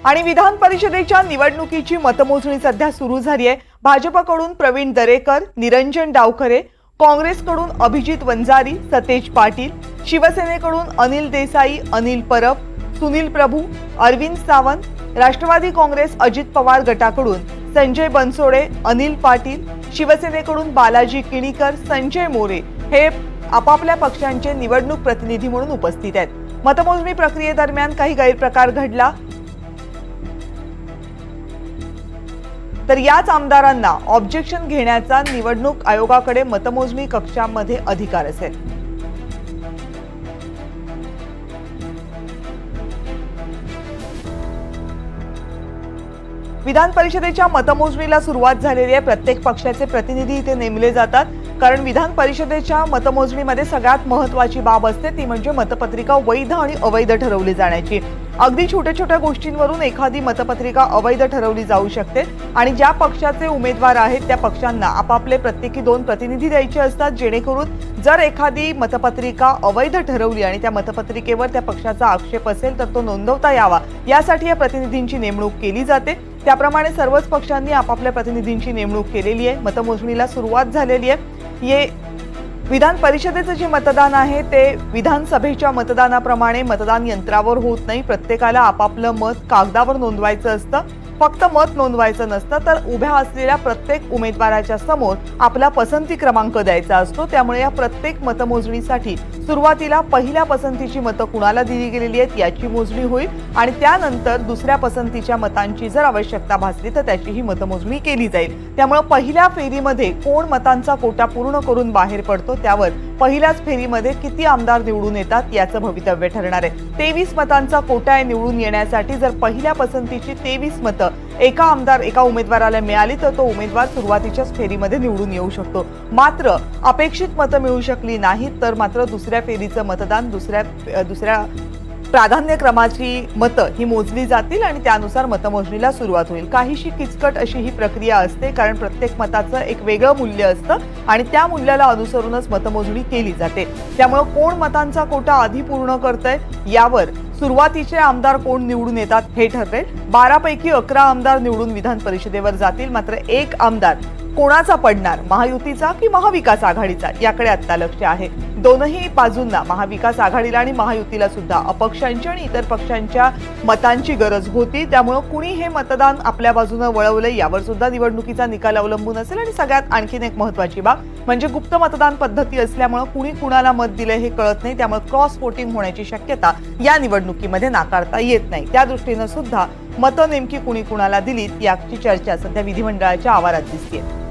आणि विधान परिषदेच्या निवडणुकीची मतमोजणी सध्या सुरू झाली आहे। भाजपकडून प्रवीण दरेकर, निरंजन डावखरे, काँग्रेसकडून अभिजित वंजारी, सतेज पाटील, शिवसेनेकडून अनिल देसाई, अनिल परब, सुनील प्रभू, अरविंद सावंत, राष्ट्रवादी काँग्रेस अजित पवार गटाकडून संजय बनसोडे, अनिल पाटील, शिवसेनेकडून बालाजी किणीकर, संजय मोरे हे आपापल्या पक्षांचे निवडणूक प्रतिनिधी म्हणून उपस्थित आहेत। मतमोजणी प्रक्रियेदरम्यान काही गैरप्रकार घडला तर याच आमदारांना ऑब्जेक्शन घेण्याचा निवडणूक आयोगाकडे मतमोजणी कक्षामध्ये अधिकार असेल। विधान परिषदेच्या मतमोजणीला सुरुवात झालेली आहे। प्रत्येक पक्षाचे प्रतिनिधी इथे नेमले जातात, कारण विधान परिषदेच्या मतमोजणीमध्ये सगळ्यात महत्त्वाची बाब असते ती म्हणजे मतपत्रिका वैध आणि अवैध ठरवली जाण्याची। अगदी छोट्या छोट्या गोष्टींवरून एखादी मतपत्रिका अवैध ठरवली जाऊ शकते आणि ज्या पक्षाचे उमेदवार आहेत त्या पक्षांना आपापले प्रत्येकी 2 प्रतिनिधी द्यायचे असतात, जेणेकरून जर एखादी मतपत्रिका अवैध ठरवली आणि त्या मतपत्रिकेवर त्या पक्षाचा आक्षेप असेल तर तो नोंदवता यावा, यासाठी या प्रतिनिधींची नेमणूक केली जाते। त्याप्रमाणे सर्वच पक्षांनी आपापल्या प्रतिनिधींची नेमणूक केलेली आहे। मतमोजणीला सुरुवात झालेली आहे। विधान परिषदेचे जे मतदान आहे ते विधानसभेच्या मतदानाप्रमाणे मतदान यंत्रावर होत नाही। प्रत्येकाला आपापलं मत कागदावर नोंदवायचं असतं, फक्त मत नोंदवायचं नसतं, तर उभ्या असलेल्या प्रत्येक उमेदवाराच्या समोर आपला पसंती क्रमांक द्यायचा असतो। त्यामुळे या प्रत्येक मतमोजणीसाठी सुरुवातीला पहिल्या पसंतीची मतं कुणाला दिली गेलेली आहेत याची मोजणी होईल आणि त्यानंतर दुसऱ्या पसंतीच्या मतांची जर आवश्यकता भासली तर त्याचीही मतमोजणी केली जाईल। त्यामुळे पहिल्या फेरीमध्ये कोण मतांचा कोटा पूर्ण करून बाहेर पडतो त्यावर पहिल्याच फेरीमध्ये किती आमदार निवडून येतात याचं भवितव्य ठरणार आहे। 23 मतांचा कोटा निवडून येण्यासाठी जर पहिल्या पसंतीची 23 मतं एका उमेदवाराला मिळाली तर तो उमेदवार सुरुवातीच्याच फेरीमध्ये निवडून येऊ शकतो। मात्र अपेक्षित मतं मिळू शकली नाहीत तर मात्र दुसऱ्या फेरीचं मतदान दुसऱ्या प्राधान्यक्रमाची मतं ही मोजली जातील आणि त्यानुसार मतमोजणीला सुरुवात होईल। काहीशी किचकट अशी ही प्रक्रिया असते, कारण प्रत्येक मताचं एक वेगळं मूल्य असतं आणि त्या मूल्याला अनुसरूनच मतमोजणी केली जाते। त्यामुळे कोण मतांचा कोटा आधी पूर्ण करतंय यावर सुरुवातीचे आमदार कोण निवडून येतात हे ठरेल। 12 पैकी 11 आमदार निवडून विधान परिषदेवर जातील, मात्र एक आमदार कोणाचा पडणार, महायुतीचा की महाविकास आघाडीचा, याकडे आता लक्ष आहे। दोनही बाजूंना, महाविकास आघाडीला आणि महायुतीला सुद्धा अपक्षांची आणि इतर पक्षांच्या मतांची गरज होती। त्यामुळे कुणी हे मतदान आपल्या बाजूने वळवले यावर सुद्धा निवडणुकीचा निकाल अवलंबून असेल। आणि सगळ्यात आणखीन एक महत्त्वाची बाब म्हणजे गुप्त मतदान पद्धती असल्यामुळे कुणी कुणाला मत दिले हे कळत नाही, त्यामुळे क्रॉस वोटिंग होण्याची शक्यता या निवडणुकीमध्ये नाकारता येत नाही। त्या दृष्टीने सुद्धा मतं नेमकी कुणी कुणाला दिलीत याची चर्चा सध्या विधिमंडळाच्या आवारात दिसते।